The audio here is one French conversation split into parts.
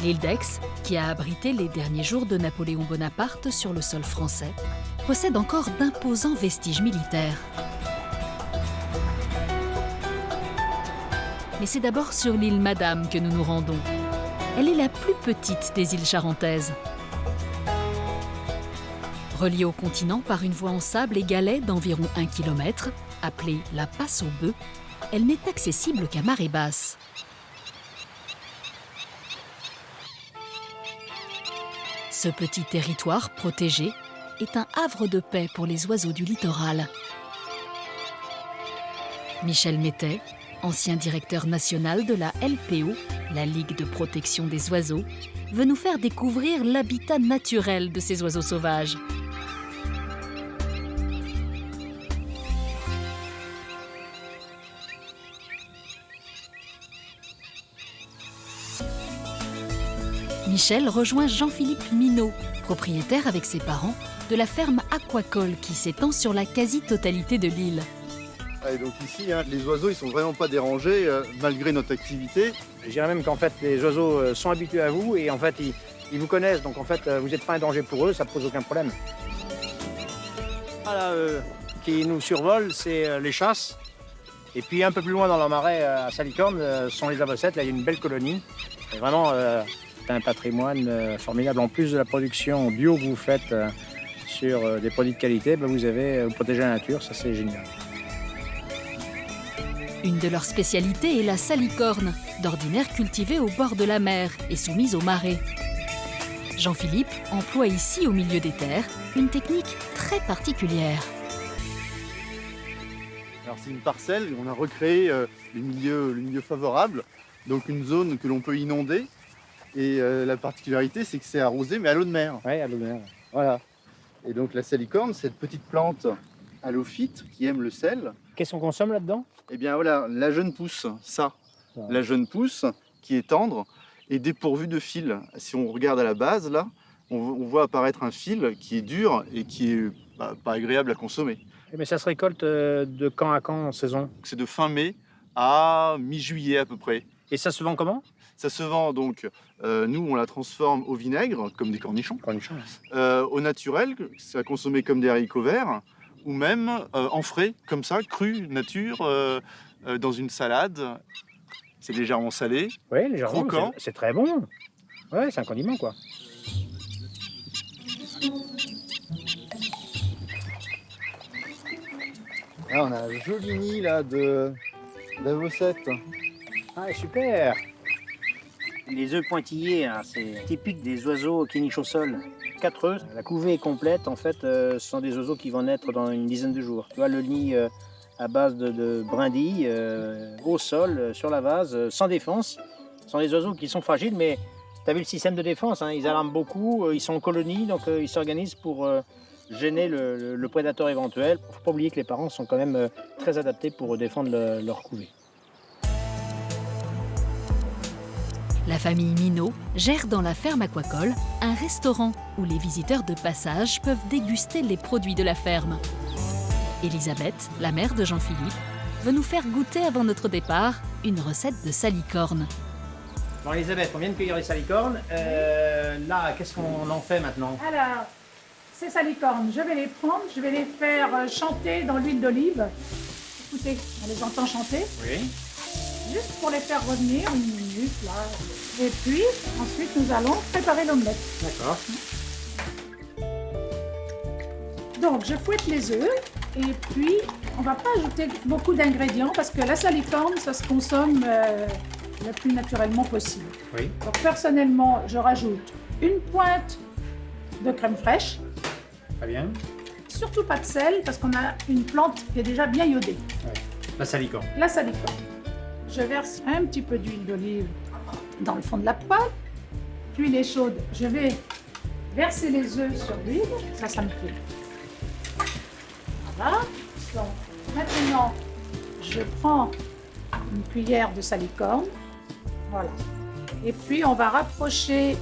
L'île d'Aix, qui a abrité les derniers jours de Napoléon Bonaparte sur le sol français, possède encore d'imposants vestiges militaires. Mais c'est d'abord sur l'île Madame que nous nous rendons. Elle est la plus petite des îles charentaises. Reliée au continent par une voie en sable et galets d'environ 1 km, appelée la Passe aux Bœufs, elle n'est accessible qu'à marée basse. Ce petit territoire protégé est un havre de paix pour les oiseaux du littoral. Michel Mettet, ancien directeur national de la LPO, la Ligue de protection des oiseaux, veut nous faire découvrir l'habitat naturel de ces oiseaux sauvages. Michel rejoint Jean-Philippe Minot, propriétaire avec ses parents de la ferme aquacole qui s'étend sur la quasi-totalité de l'île. Et donc ici, les oiseaux ils sont vraiment pas dérangés malgré notre activité. Je dirais même qu'en fait les oiseaux sont habitués à vous et en fait ils vous connaissent, donc en fait vous n'êtes pas un danger pour eux, ça ne pose aucun problème. Voilà, qui nous survolent, c'est les chasses. Et puis un peu plus loin dans le marais à Salicorne, sont les avossettes, là il y a une belle colonie. Et vraiment, c'est un patrimoine formidable. En plus de la production bio que vous faites sur des produits de qualité, vous protégez la nature, ça c'est génial. Une de leurs spécialités est la salicorne, d'ordinaire cultivée au bord de la mer et soumise au marais. Jean-Philippe emploie ici, au milieu des terres, une technique très particulière. Alors c'est une parcelle, on a recréé le milieu favorable, donc une zone que l'on peut inonder. Et la particularité, c'est que c'est arrosé, mais à l'eau de mer. Oui, à l'eau de mer. Voilà. Et donc la salicorne, cette petite plante halophyte qui aime le sel. Qu'est-ce qu'on consomme là-dedans? Eh bien voilà, la jeune pousse, ça. Ouais. La jeune pousse, qui est tendre et dépourvue de fil. Si on regarde à la base, là, on voit apparaître un fil qui est dur et qui est pas agréable à consommer. Mais ça se récolte de quand à quand en saison? C'est de fin mai à mi-juillet à peu près. Et ça se vend comment? Ça se vend donc, nous on la transforme au vinaigre, comme des cornichons. Cornichons. Au naturel, c'est à consommer comme des haricots verts, ou même en frais, comme ça, cru, nature, dans une salade. C'est légèrement salé, Oui, légèrement. croquant. C'est très bon. Ouais, c'est un condiment quoi. Là, on a un joli nid là, d'avossettes. Ah, super. Les œufs pointillés, hein, c'est typique des oiseaux qui nichent au sol. 4 œufs, la couvée est complète. En fait, ce sont des oiseaux qui vont naître dans une dizaine de jours. Tu vois, le nid à base de brindilles, au sol, sur la vase, sans défense. Ce sont des oiseaux qui sont fragiles, mais tu as vu le système de défense, hein, ils alarment beaucoup, ils sont en colonie, donc ils s'organisent pour gêner le prédateur éventuel. Il ne faut pas oublier que les parents sont quand même très adaptés pour défendre leur couvée. La famille Minot gère dans la ferme aquacole un restaurant où les visiteurs de passage peuvent déguster les produits de la ferme. Elisabeth, la mère de Jean-Philippe, veut nous faire goûter avant notre départ une recette de salicorne. Bon Elisabeth, on vient de cueillir les salicornes. Là, qu'est-ce qu'on en fait maintenant? Alors, ces salicornes, je vais les prendre, je vais les faire chanter dans l'huile d'olive. Écoutez, on les entend chanter. Oui. Juste pour les faire revenir une minute, là. Et puis, ensuite, nous allons préparer l'omelette. D'accord. Donc, je fouette les œufs. Et puis, on ne va pas ajouter beaucoup d'ingrédients parce que la salicorne, ça se consomme le plus naturellement possible. Oui. Donc, personnellement, je rajoute une pointe de crème fraîche. Très bien. Surtout pas de sel parce qu'on a une plante qui est déjà bien iodée. Ouais. La salicorne. La salicorne. Je verse un petit peu d'huile d'olive dans le fond de la poêle. L'huile est chaude. Je vais verser les œufs sur l'huile. Ça me plaît. Voilà. Donc, maintenant, je prends une cuillère de salicorne. Voilà. Et puis, on va rapprocher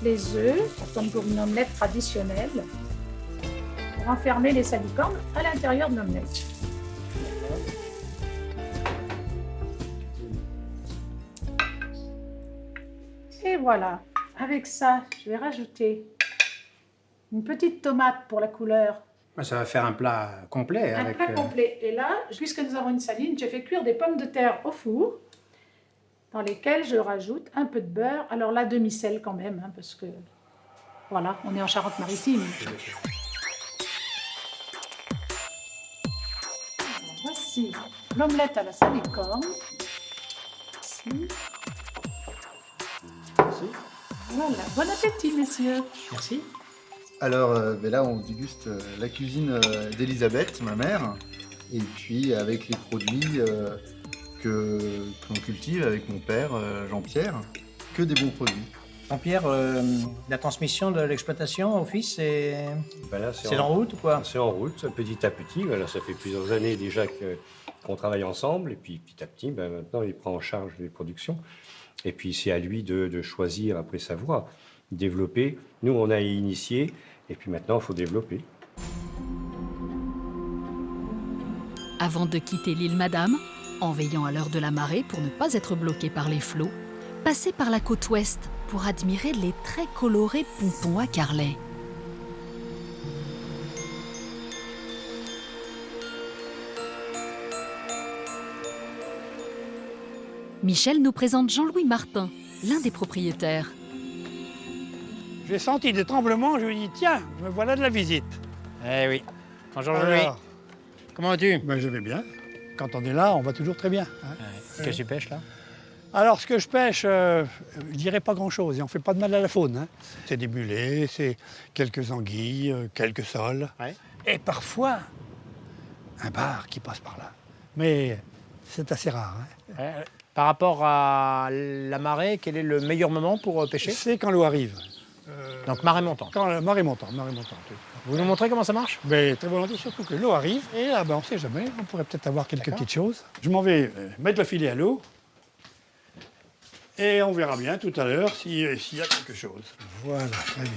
les œufs, comme pour une omelette traditionnelle, pour enfermer les salicornes à l'intérieur de l'omelette. Et voilà. Avec ça, je vais rajouter une petite tomate pour la couleur. Ça va faire un plat complet. Un plat complet. Et là, puisque nous avons une saline, j'ai fait cuire des pommes de terre au four, dans lesquelles je rajoute un peu de beurre. Alors la demi-sel quand même, hein, parce que voilà, on est en Charente-Maritime. Voici l'omelette à la salicorne. Ici. Merci. Voilà, bon appétit, messieurs. Merci. Alors là, on déguste la cuisine d'Elisabeth, ma mère, et puis avec les produits que l'on cultive avec mon père, Jean-Pierre, que des bons produits. Jean-Pierre, la transmission de l'exploitation au fils, c'est C'est en route ou quoi? C'est en route, petit à petit. Voilà, ça fait plusieurs années déjà qu'on travaille ensemble. Et puis petit à petit, maintenant, il prend en charge les productions. Et puis c'est à lui de choisir après sa voie, développer. Nous, on a initié, et puis maintenant, il faut développer. Avant de quitter l'île Madame, en veillant à l'heure de la marée pour ne pas être bloqué par les flots, passez par la côte ouest pour admirer les très colorés pontons à carrelets. Michel nous présente Jean-Louis Martin, l'un des propriétaires. J'ai senti des tremblements, je lui ai dit tiens, me voilà de la visite. Eh oui. Bonjour Jean-Louis. Alors, Comment vas-tu? ben, je vais bien. Quand on est là, on va toujours très bien. Hein. Qu'est-ce que tu pêches là? Alors, ce que je pêche, je dirais pas grand-chose et on fait pas de mal à la faune. Hein. C'est des mulets, c'est quelques anguilles, quelques sols. Ouais. Et parfois, un bar qui passe par là. Mais c'est assez rare. Hein. Par rapport à la marée, quel est le meilleur moment pour pêcher? C'est quand l'eau arrive. Donc marée montante. Quand la marée montante, oui. Vous nous montrez comment ça marche? Mais très volontiers, surtout que l'eau arrive. Et là, ben, on ne sait jamais, on pourrait peut-être avoir quelques D'accord. petites choses. Je m'en vais mettre le filet à l'eau. Et on verra bien tout à l'heure s'il y a quelque chose. Voilà, très bien.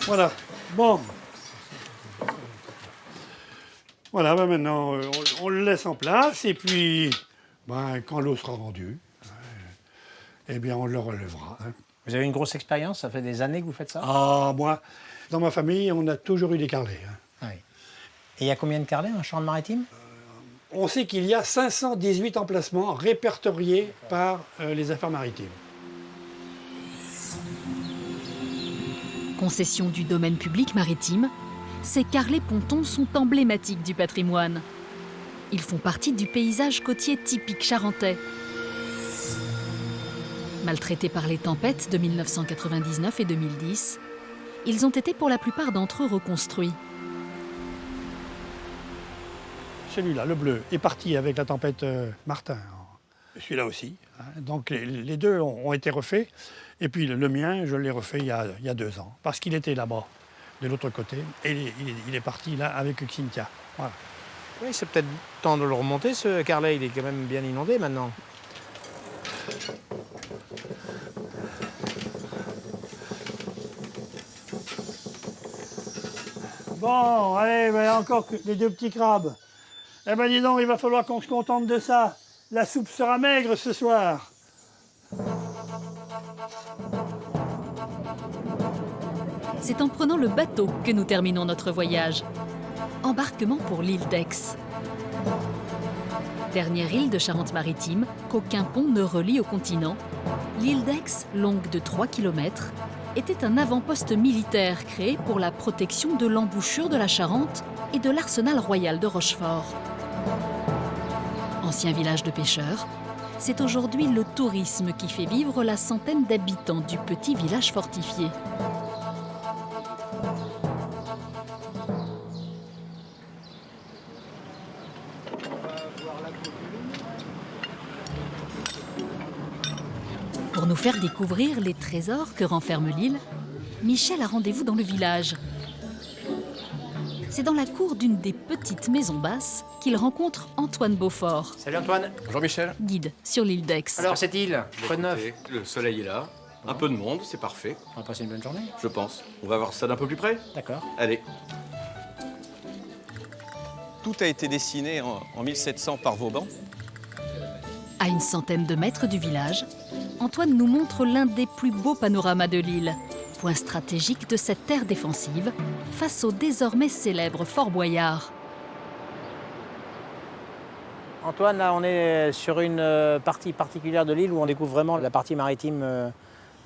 Voilà, bon. Voilà, ben maintenant, on le laisse en place. Et puis, ben, quand l'eau sera rendue, eh bien, on le relèvera. Hein. Vous avez une grosse expérience, ça fait des années que vous faites ça? Ah, moi, dans ma famille, on a toujours eu des carrelets. Hein. Ah oui. Et il y a combien de carrelets en Charente-Maritime? On sait qu'il y a 518 emplacements répertoriés par les affaires maritimes. Concession du domaine public maritime, ces carrelets pontons sont emblématiques du patrimoine. Ils font partie du paysage côtier typique charentais. Maltraités par les tempêtes de 1999 et 2010, ils ont été pour la plupart d'entre eux reconstruits. Celui-là, le bleu, est parti avec la tempête Martin. Celui-là aussi. Hein. Donc les deux ont été refaits. Et puis le mien, je l'ai refait il y a 2 ans. Parce qu'il était là-bas, de l'autre côté. Et il est parti là avec Cynthia. Voilà. Oui, c'est peut-être temps de le remonter, ce carrelet. Il est quand même bien inondé maintenant. Bon, allez, ben, encore les 2 petits crabes. Eh ben dis donc, il va falloir qu'on se contente de ça. La soupe sera maigre ce soir. C'est en prenant le bateau que nous terminons notre voyage. Embarquement pour l'île d'Aix. Dernière île de Charente-Maritime qu'aucun pont ne relie au continent, l'île d'Aix, longue de 3 km, était un avant-poste militaire créé pour la protection de l'embouchure de la Charente et de l'arsenal royal de Rochefort. Ancien village de pêcheurs, c'est aujourd'hui le tourisme qui fait vivre la centaine d'habitants du petit village fortifié. Pour nous faire découvrir les trésors que renferme l'île, Michel a rendez-vous dans le village. C'est dans la cour d'une des petites maisons basses qu'il rencontre Antoine Beaufort, Salut Antoine. Bonjour Michel. guide sur l'île d'Aix. Alors cette île, quoi de neuf? Écoutez, le soleil est là, un peu de monde, c'est parfait, On va passer une bonne journée. je pense. On va voir ça d'un peu plus près. D'accord. Allez. Tout a été dessiné en 1700 par Vauban. À une centaine de mètres du village, Antoine nous montre l'un des plus beaux panoramas de l'île, point stratégique de cette terre défensive, face au désormais célèbre Fort Boyard. Antoine, là, on est sur une partie particulière de l'île où on découvre vraiment la partie maritime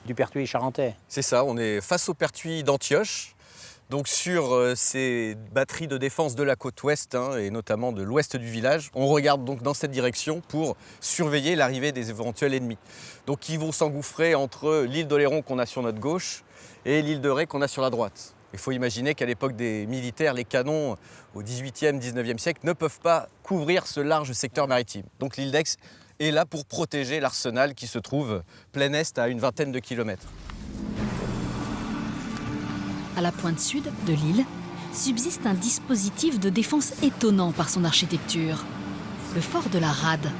du Pertuis charentais. C'est ça, on est face au Pertuis d'Antioche, donc sur ces batteries de défense de la côte ouest et notamment de l'ouest du village. On regarde donc dans cette direction pour surveiller l'arrivée des éventuels ennemis. Donc ils vont s'engouffrer entre l'île d'Oléron qu'on a sur notre gauche et l'île de Ré qu'on a sur la droite. Il faut imaginer qu'à l'époque des militaires, les canons au XVIIIe, XIXe siècle ne peuvent pas couvrir ce large secteur maritime. Donc l'île d'Aix est là pour protéger l'arsenal qui se trouve plein est à une vingtaine de kilomètres. À la pointe sud de l'île, subsiste un dispositif de défense étonnant par son architecture, le fort de la Rade.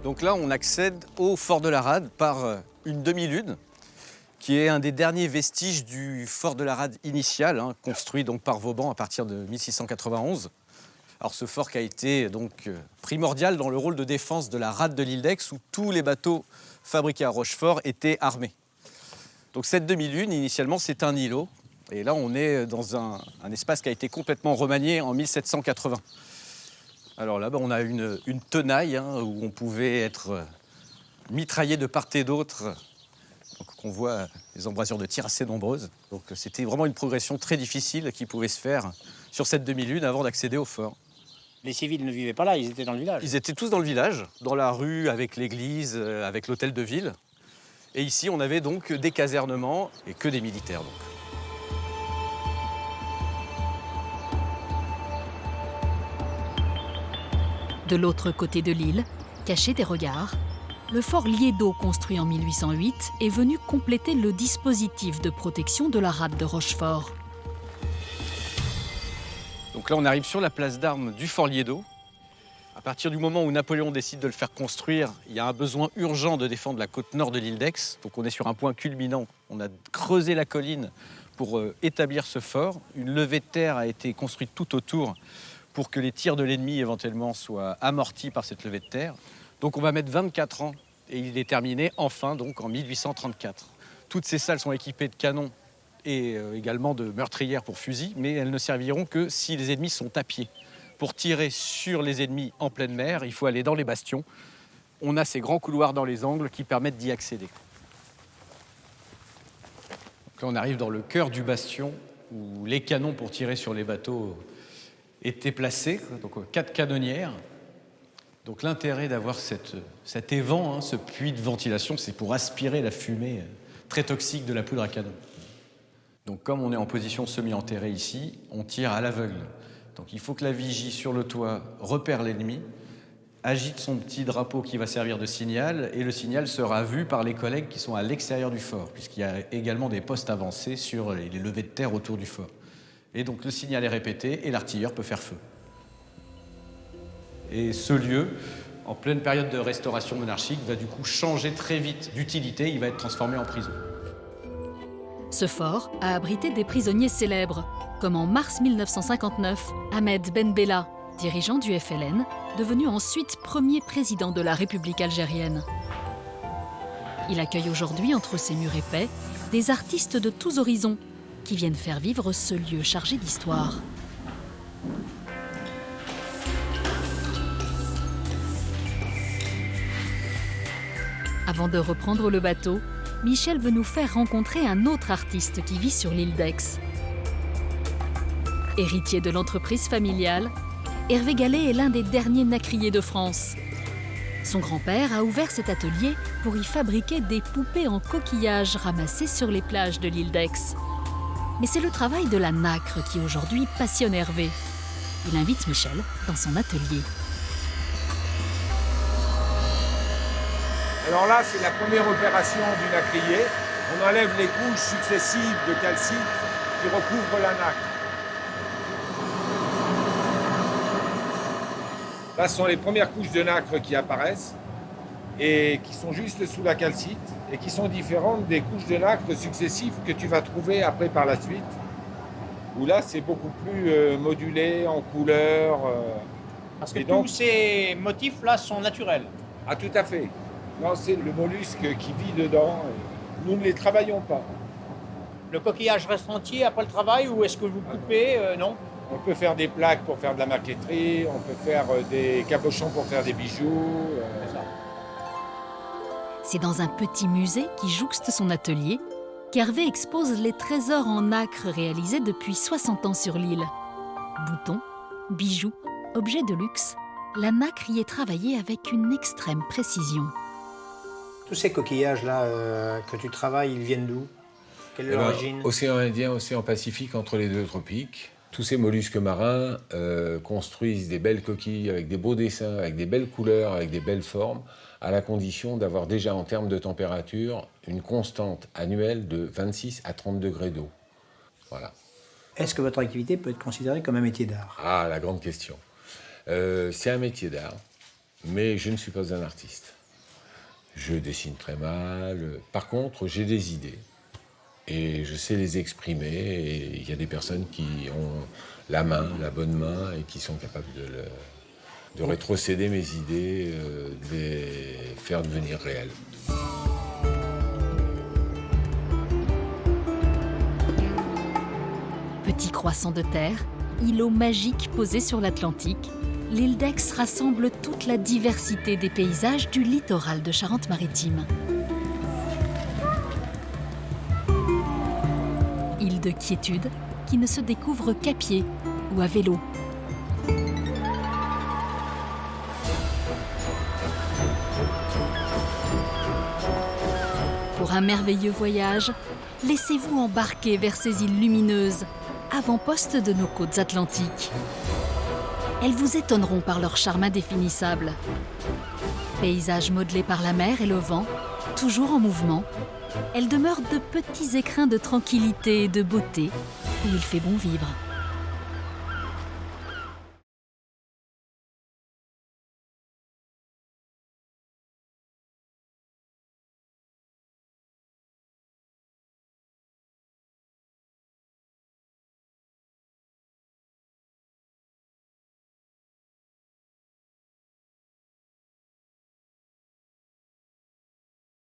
Donc là, on accède au fort de la Rade par une demi-lune, qui est un des derniers vestiges du fort de la Rade initial, construit donc par Vauban à partir de 1691. Alors ce fort qui a été donc primordial dans le rôle de défense de la rade de l'île d'Aix, où tous les bateaux fabriqués à Rochefort étaient armés. Donc cette demi-lune, initialement, c'est un îlot. Et là, on est dans un espace qui a été complètement remanié en 1780. Alors là, on a une tenaille où on pouvait être mitraillé de part et d'autre. Donc on voit des embrasures de tir assez nombreuses. Donc c'était vraiment une progression très difficile qui pouvait se faire sur cette demi-lune avant d'accéder au fort. Les civils ne vivaient pas là, ils étaient dans le village. Ils étaient tous dans le village, dans la rue, avec l'église, avec l'hôtel de ville. Et ici, on avait donc des casernements et que des militaires. Donc. De l'autre côté de l'île, caché des regards, le fort Liédo, construit en 1808, est venu compléter le dispositif de protection de la rade de Rochefort. Donc là, on arrive sur la place d'armes du fort Liédo. À partir du moment où Napoléon décide de le faire construire, il y a un besoin urgent de défendre la côte nord de l'île d'Aix. Donc on est sur un point culminant. On a creusé la colline pour établir ce fort. Une levée de terre a été construite tout autour pour que les tirs de l'ennemi éventuellement soient amortis par cette levée de terre. Donc on va mettre 24 ans et il est terminé enfin donc en 1834. Toutes ces salles sont équipées de canons et également de meurtrières pour fusils, mais elles ne serviront que si les ennemis sont à pied. Pour tirer sur les ennemis en pleine mer, il faut aller dans les bastions. On a ces grands couloirs dans les angles qui permettent d'y accéder. Donc là, on arrive dans le cœur du bastion où les canons pour tirer sur les bateaux étaient placés, donc 4 canonnières. Donc l'intérêt d'avoir cet évent, ce puits de ventilation, c'est pour aspirer la fumée très toxique de la poudre à canon. Donc comme on est en position semi-enterrée ici, on tire à l'aveugle. Donc il faut que la vigie sur le toit repère l'ennemi, agite son petit drapeau qui va servir de signal, et le signal sera vu par les collègues qui sont à l'extérieur du fort, puisqu'il y a également des postes avancés sur les levées de terre autour du fort. Et donc le signal est répété et l'artilleur peut faire feu. Et ce lieu, en pleine période de restauration monarchique, va du coup changer très vite d'utilité, il va être transformé en prison. Ce fort a abrité des prisonniers célèbres, comme en mars 1959, Ahmed Ben Bella, dirigeant du FLN, devenu ensuite premier président de la République algérienne. Il accueille aujourd'hui, entre ses murs épais, des artistes de tous horizons qui viennent faire vivre ce lieu chargé d'histoire. Avant de reprendre le bateau, Michel veut nous faire rencontrer un autre artiste qui vit sur l'île d'Aix. Héritier de l'entreprise familiale, Hervé Gallet est l'un des derniers nacriers de France. Son grand-père a ouvert cet atelier pour y fabriquer des poupées en coquillage ramassées sur les plages de l'île d'Aix. Mais c'est le travail de la nacre qui aujourd'hui passionne Hervé. Il invite Michel dans son atelier. Alors là, c'est la première opération du nacrier. On enlève les couches successives de calcite qui recouvrent la nacre. Là, ce sont les premières couches de nacre qui apparaissent et qui sont juste sous la calcite et qui sont différentes des couches de nacre successives que tu vas trouver après par la suite où là, c'est beaucoup plus modulé, en couleur. Parce que Et donc- tous ces motifs-là sont naturels. Ah, tout à fait. Non, c'est le mollusque qui vit dedans. Et nous ne les travaillons pas. Le coquillage reste entier après le travail ou est-ce que vous coupez Non. On peut faire des plaques pour faire de la marqueterie, on peut faire des cabochons pour faire des bijoux. C'est ça. C'est dans un petit musée qui jouxte son atelier qu'Hervé expose les trésors en nacre réalisés depuis 60 ans sur l'île. Boutons, bijoux, objets de luxe, la nacre y est travaillée avec une extrême précision. Tous ces coquillages-là que tu travailles, ils viennent d'où? Quelle est l'origine? Océan Indien, océan Pacifique, entre les deux tropiques. Tous ces mollusques marins construisent des belles coquilles avec des beaux dessins, avec des belles couleurs, avec des belles formes, à la condition d'avoir déjà en termes de température une constante annuelle de 26 à 30 degrés d'eau. Voilà. Est-ce que votre activité peut être considérée comme un métier d'art? Ah, la grande question. C'est un métier d'art, mais je ne suis pas un artiste. Je dessine très mal. Par contre, j'ai des idées. Et je sais les exprimer. Et il y a des personnes qui ont la bonne main, et qui sont capables de rétrocéder mes idées, de les faire devenir réelles. Petit croissant de terre, îlot magique posé sur l'Atlantique, l'île d'Aix rassemble toute la diversité des paysages du littoral de Charente-Maritime. Île de quiétude qui ne se découvre qu'à pied ou à vélo. Pour un merveilleux voyage, laissez-vous embarquer vers ces îles lumineuses, avant-poste de nos côtes atlantiques. Elles vous étonneront par leur charme indéfinissable. Paysages modelés par la mer et le vent, toujours en mouvement, elles demeurent de petits écrins de tranquillité et de beauté où il fait bon vivre.